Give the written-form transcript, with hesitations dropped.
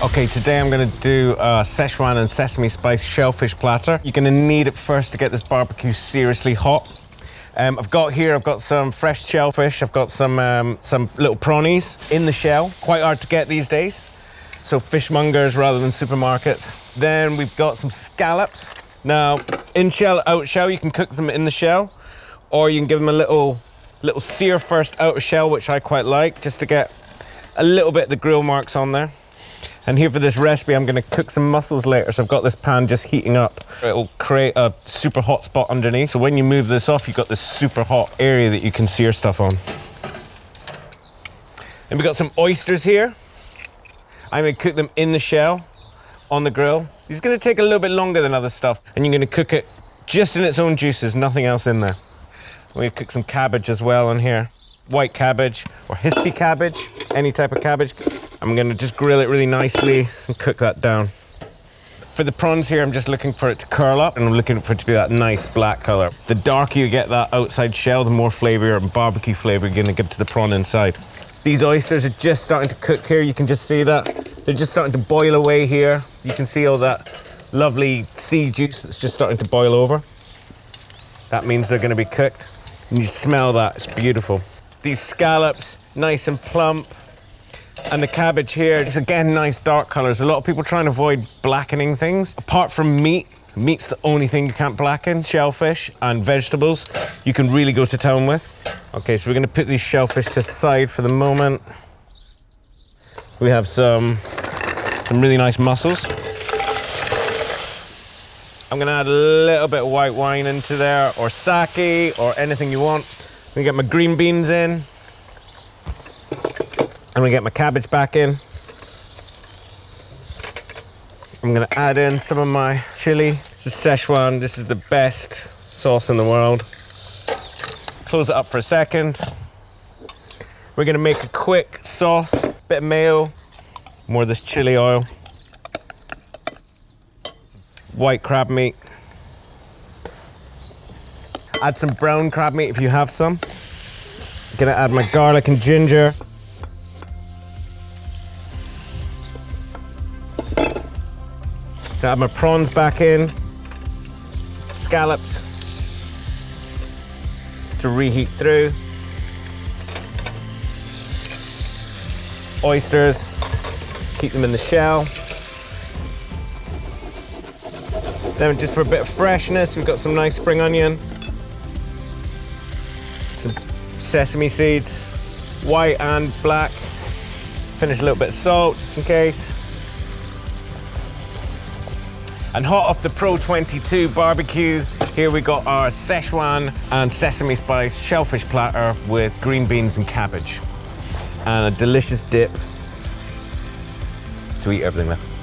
Okay, today I'm gonna do a Sichuan and sesame spice shellfish platter. You're gonna need it first to get this barbecue seriously hot. I've got some fresh shellfish. I've got some little prawnies in the shell. Quite hard to get these days. So fishmongers rather than supermarkets. Then we've got some scallops. Now, in shell, out shell, you can cook them in the shell, or you can give them a little sear first out of shell, which I quite like, just to get a little bit of the grill marks on there. And here for this recipe, I'm gonna cook some mussels later. So I've got this pan just heating up. It'll create a super hot spot underneath. So when you move this off, you've got this super hot area that you can sear stuff on. And we've got some oysters here. I'm gonna cook them in the shell on the grill. It's gonna take a little bit longer than other stuff. And you're gonna cook it just in its own juices, nothing else in there. We're gonna cook some cabbage as well on here. White cabbage or hispy cabbage, any type of cabbage. I'm gonna just grill it really nicely and cook that down. For the prawns here, I'm just looking for it to curl up, and I'm looking for it to be that nice black color. The darker you get that outside shell, the more flavor and barbecue flavor you're gonna give to the prawn inside. These oysters are just starting to cook here. You can just see that. They're just starting to boil away here. You can see all that lovely sea juice that's just starting to boil over. That means they're gonna be cooked. And you smell that, it's beautiful. These scallops, nice and plump. And the cabbage here, it's again nice dark colors. A lot of people try and avoid blackening things. Apart from meat, meat's the only thing you can't blacken. Shellfish and vegetables, you can really go to town with. Okay, so we're gonna put these shellfish to the side for the moment. We have some really nice mussels. I'm gonna add a little bit of white wine into there, or sake, or anything you want. I'm gonna get my green beans in. I'm gonna get my cabbage back in. I'm gonna add in some of my chili. This is Szechuan. This is the best sauce in the world. Close it up for a second. We're gonna make a quick sauce. Bit of mayo, more of this chili oil. White crab meat. Add some brown crab meat if you have some. Gonna add my garlic and ginger. Gonna add my prawns back in. Scallops. Just to reheat through. Oysters. Keep them in the shell. Then just for a bit of freshness, we've got some nice spring onion. Some sesame seeds, white and black. Finish a little bit of salt, just in case. And hot off the Pro 22 barbecue, here we got our Sichuan and sesame spice shellfish platter with green beans and cabbage. And a delicious dip to eat everything with.